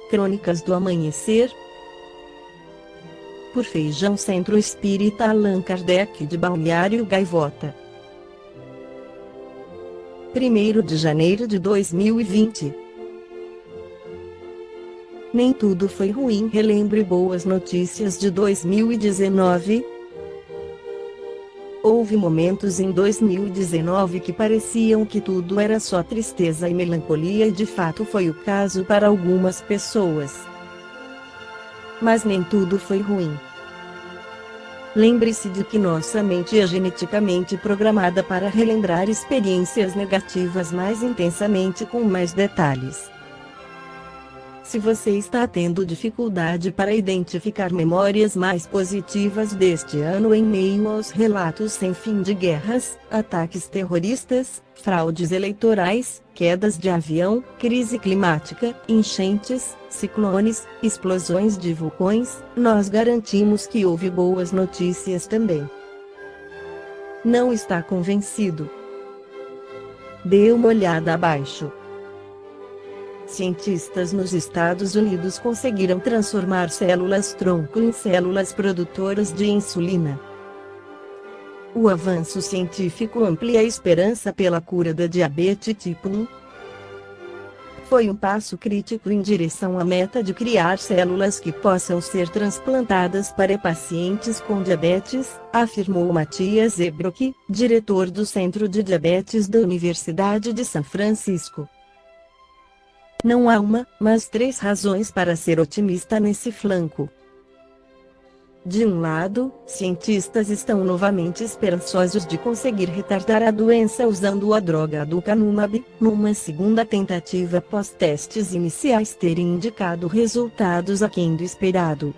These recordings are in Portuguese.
Crônicas do Amanhecer. Por Feijão, Centro Espírita Allan Kardec de Balneário Gaivota. 1º de janeiro de 2020. Nem tudo foi ruim. Relembre boas notícias de 2019. Houve momentos em 2019 que pareciam que tudo era só tristeza e melancolia, e de fato foi o caso para algumas pessoas. Mas nem tudo foi ruim. Lembre-se de que nossa mente é geneticamente programada para relembrar experiências negativas mais intensamente, com mais detalhes. Se você está tendo dificuldade para identificar memórias mais positivas deste ano em meio aos relatos sem fim de guerras, ataques terroristas, fraudes eleitorais, quedas de avião, crise climática, enchentes, ciclones, explosões de vulcões, nós garantimos que houve boas notícias também. Não está convencido? Dê uma olhada abaixo. Cientistas nos Estados Unidos conseguiram transformar células-tronco em células produtoras de insulina. O avanço científico amplia a esperança pela cura da diabetes tipo 1. Foi um passo crítico em direção à meta de criar células que possam ser transplantadas para pacientes com diabetes, afirmou Matthias Ebrock, diretor do Centro de Diabetes da Universidade de São Francisco. Não há uma, mas 3 razões para ser otimista nesse flanco. De um lado, cientistas estão novamente esperançosos de conseguir retardar a doença usando a droga aducanumab, numa segunda tentativa após testes iniciais terem indicado resultados aquém do esperado.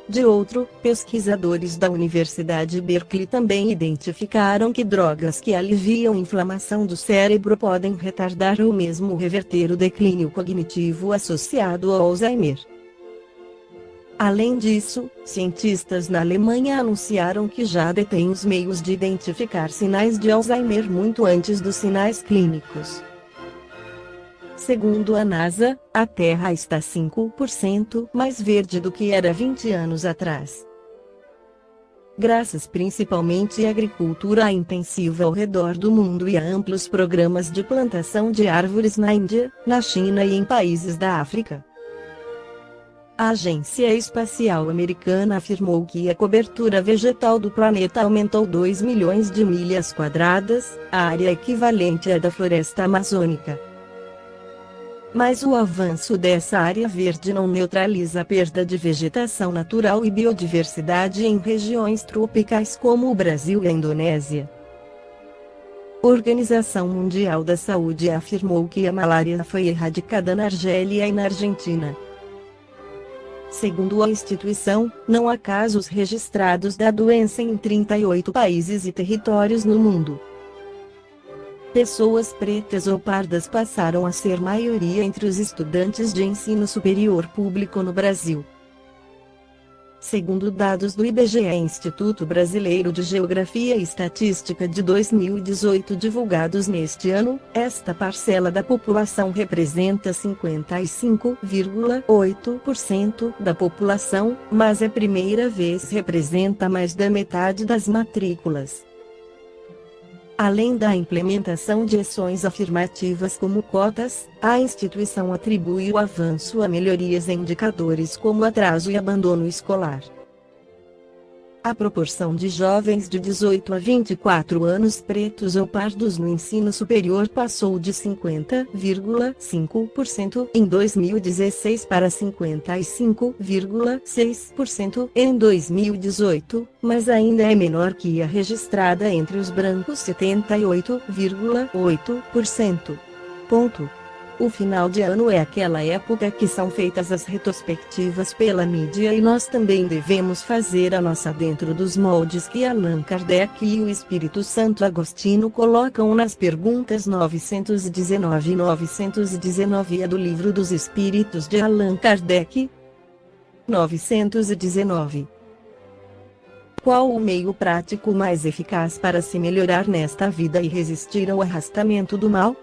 De outro, pesquisadores da Universidade Berkeley também identificaram que drogas que aliviam inflamação do cérebro podem retardar ou mesmo reverter o declínio cognitivo associado ao Alzheimer. Além disso, cientistas na Alemanha anunciaram que já detêm os meios de identificar sinais de Alzheimer muito antes dos sinais clínicos. Segundo a NASA, a Terra está 5% mais verde do que era 20 anos atrás. Graças principalmente à agricultura intensiva ao redor do mundo e a amplos programas de plantação de árvores na Índia, na China e em países da África. A Agência Espacial Americana afirmou que a cobertura vegetal do planeta aumentou 2 milhões de milhas quadradas, a área equivalente à da floresta amazônica. Mas o avanço dessa área verde não neutraliza a perda de vegetação natural e biodiversidade em regiões tropicais como o Brasil e a Indonésia. A Organização Mundial da Saúde afirmou que a malária foi erradicada na Argélia e na Argentina. Segundo a instituição, não há casos registrados da doença em 38 países e territórios no mundo. Pessoas pretas ou pardas passaram a ser maioria entre os estudantes de ensino superior público no Brasil. Segundo dados do IBGE, Instituto Brasileiro de Geografia e Estatística de 2018 divulgados neste ano, esta parcela da população representa 55,8% da população, mas é a primeira vez representa mais da metade das matrículas. Além da implementação de ações afirmativas como cotas, a instituição atribui o avanço a melhorias em indicadores como atraso e abandono escolar. A proporção de jovens de 18 a 24 anos pretos ou pardos no ensino superior passou de 50,5% em 2016 para 55,6% em 2018, mas ainda é menor que a registrada entre os brancos 78,8%. O final de ano é aquela época que são feitas as retrospectivas pela mídia e nós também devemos fazer a nossa dentro dos moldes que Allan Kardec e o Espírito Santo Agostinho colocam nas perguntas 919 e 919 do Livro dos Espíritos de Allan Kardec. 919. Qual o meio prático mais eficaz para se melhorar nesta vida e resistir ao arrastamento do mal?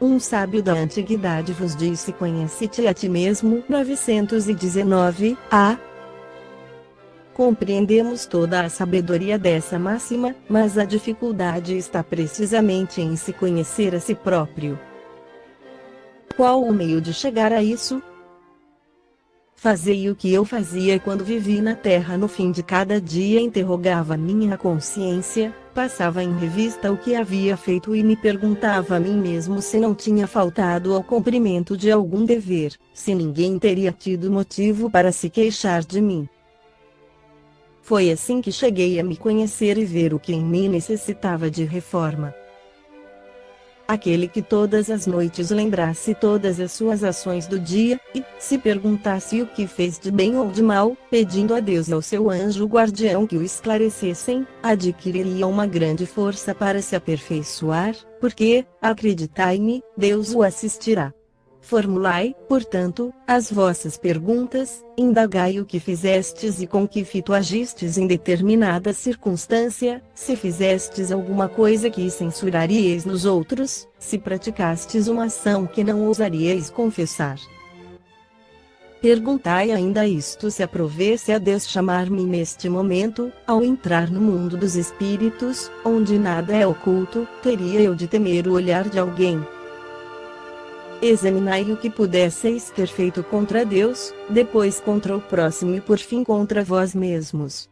Um sábio da antiguidade vos disse: conhece-te a ti mesmo. 919a. Compreendemos toda a sabedoria dessa máxima, mas a dificuldade está precisamente em se conhecer a si próprio. Qual o meio de chegar a isso? Fazei o que eu fazia quando vivi na Terra. No fim de cada dia interrogava minha consciência, passava em revista o que havia feito e me perguntava a mim mesmo se não tinha faltado ao cumprimento de algum dever, se ninguém teria tido motivo para se queixar de mim. Foi assim que cheguei a me conhecer e ver o que em mim necessitava de reforma. Aquele que todas as noites lembrasse todas as suas ações do dia, e, se perguntasse o que fez de bem ou de mal, pedindo a Deus e ao seu anjo guardião que o esclarecessem, adquiriria uma grande força para se aperfeiçoar, porque, acreditai-me, Deus o assistirá. Formulai, portanto, as vossas perguntas, indagai o que fizestes e com que fito agistes em determinada circunstância, se fizestes alguma coisa que censuraríeis nos outros, se praticastes uma ação que não ousaríeis confessar. Perguntai ainda isto: se aprovesse a Deus chamar-me neste momento, ao entrar no mundo dos espíritos, onde nada é oculto, teria eu de temer o olhar de alguém? Examinai o que pudesseis ter feito contra Deus, depois contra o próximo e por fim contra vós mesmos.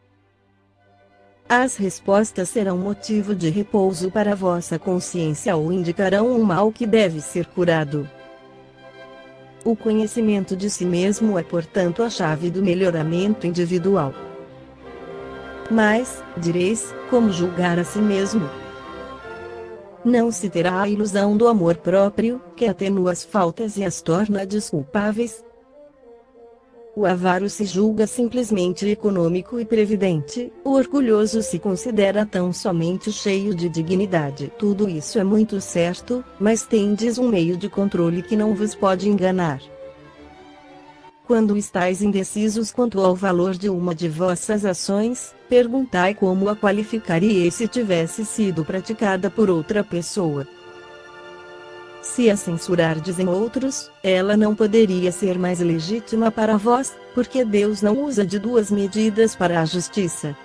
As respostas serão motivo de repouso para a vossa consciência ou indicarão um mal que deve ser curado. O conhecimento de si mesmo é, portanto, a chave do melhoramento individual. Mas, direis, como julgar a si mesmo? Não se terá a ilusão do amor próprio, que atenua as faltas e as torna desculpáveis. O avaro se julga simplesmente econômico e previdente, o orgulhoso se considera tão somente cheio de dignidade. Tudo isso é muito certo, mas tendes um meio de controle que não vos pode enganar. Quando estáis indecisos quanto ao valor de uma de vossas ações, perguntai como a qualificaríeis se tivesse sido praticada por outra pessoa. Se a censurardes em outros, ela não poderia ser mais legítima para vós, porque Deus não usa de duas medidas para a justiça.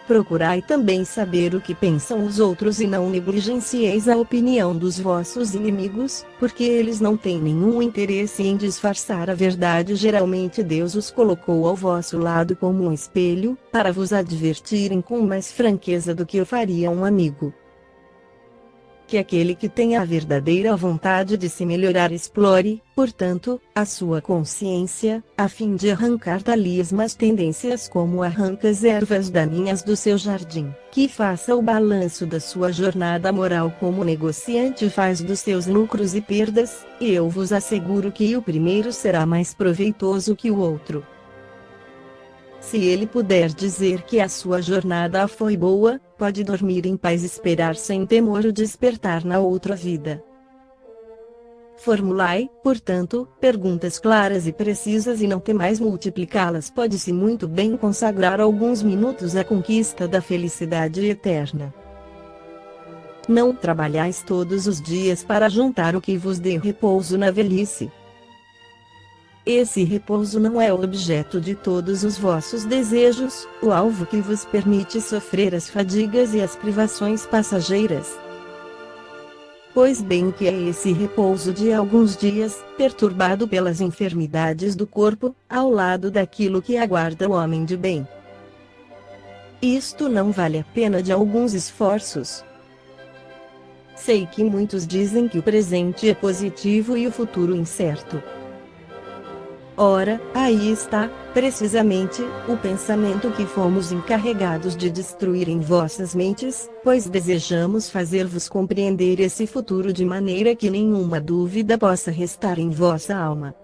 Procurai também saber o que pensam os outros e não negligencieis a opinião dos vossos inimigos, porque eles não têm nenhum interesse em disfarçar a verdade. Geralmente Deus os colocou ao vosso lado como um espelho, para vos advertirem com mais franqueza do que o faria um amigo. Que aquele que tenha a verdadeira vontade de se melhorar explore, portanto, a sua consciência, a fim de arrancar dali as más tendências como arranca as ervas daninhas do seu jardim, que faça o balanço da sua jornada moral como o negociante faz dos seus lucros e perdas, e eu vos asseguro que o primeiro será mais proveitoso que o outro. Se ele puder dizer que a sua jornada foi boa, pode dormir em paz e esperar sem temor o despertar na outra vida. Formulai, portanto, perguntas claras e precisas e não temais multiplicá-las. Pode-se muito bem consagrar alguns minutos à conquista da felicidade eterna. Não trabalhais todos os dias para juntar o que vos dê repouso na velhice. Esse repouso não é o objeto de todos os vossos desejos, o alvo que vos permite sofrer as fadigas e as privações passageiras. Pois bem, o que é esse repouso de alguns dias, perturbado pelas enfermidades do corpo, ao lado daquilo que aguarda o homem de bem? Isto não vale a pena de alguns esforços. Sei que muitos dizem que o presente é positivo e o futuro incerto. Ora, aí está, precisamente, o pensamento que fomos encarregados de destruir em vossas mentes, pois desejamos fazer-vos compreender esse futuro de maneira que nenhuma dúvida possa restar em vossa alma.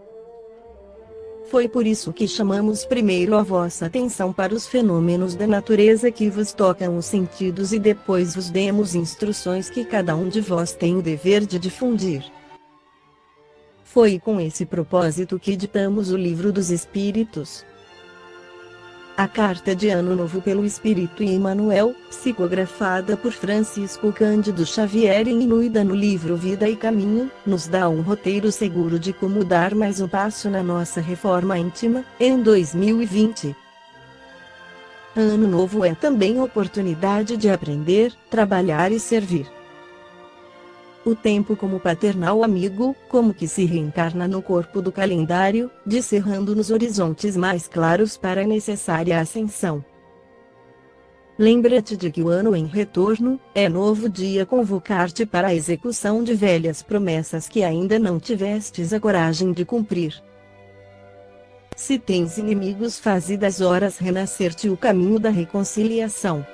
Foi por isso que chamamos primeiro a vossa atenção para os fenômenos da natureza que vos tocam os sentidos e depois vos demos instruções que cada um de vós tem o dever de difundir. Foi com esse propósito que ditamos o Livro dos Espíritos. A Carta de Ano Novo pelo Espírito Emmanuel, psicografada por Francisco Cândido Xavier e incluída no livro Vida e Caminho, nos dá um roteiro seguro de como dar mais um passo na nossa reforma íntima, em 2020. Ano Novo é também oportunidade de aprender, trabalhar e servir. O tempo como paternal amigo, como que se reencarna no corpo do calendário, descerrando nos horizontes mais claros para a necessária ascensão. Lembra-te de que o ano em retorno, é novo dia convocar-te para a execução de velhas promessas que ainda não tivestes a coragem de cumprir. Se tens inimigos, faze das horas renascer-te o caminho da reconciliação.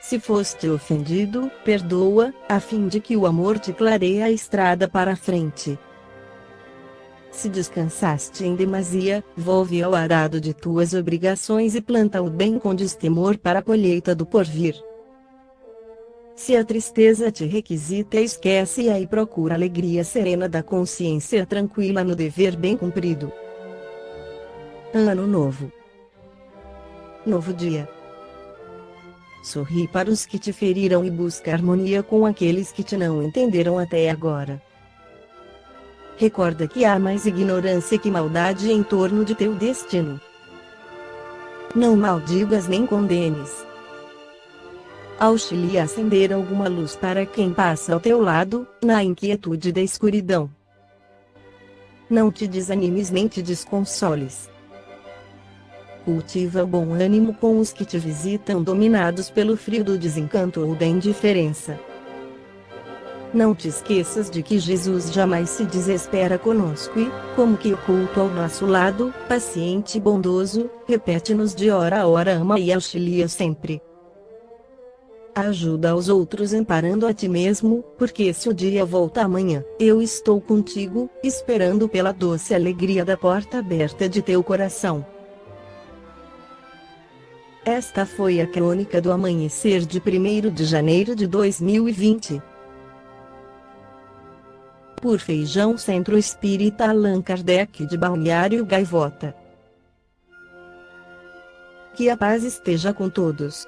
Se foste ofendido, perdoa, a fim de que o amor te clareie a estrada para a frente. Se descansaste em demasia, volve ao arado de tuas obrigações e planta o bem com destemor para a colheita do porvir. Se a tristeza te requisita, esquece-a e procura a alegria serena da consciência tranquila no dever bem cumprido. Ano Novo. Novo dia. Sorri para os que te feriram e busca harmonia com aqueles que te não entenderam até agora. Recorda que há mais ignorância que maldade em torno de teu destino. Não maldigas nem condenes. Auxilia a acender alguma luz para quem passa ao teu lado, na inquietude da escuridão. Não te desanimes nem te desconsoles. Cultiva bom ânimo com os que te visitam dominados pelo frio do desencanto ou da indiferença. Não te esqueças de que Jesus jamais se desespera conosco e, como que oculto ao nosso lado, paciente e bondoso, repete-nos de hora a hora: ama e auxilia sempre. Ajuda aos outros amparando a ti mesmo, porque se o dia volta amanhã, eu estou contigo, esperando pela doce alegria da porta aberta de teu coração. Esta foi a crônica do amanhecer de 1º de janeiro de 2020. Por Feijão Centro Espírita Allan Kardec de Balneário Gaivota. Que a paz esteja com todos.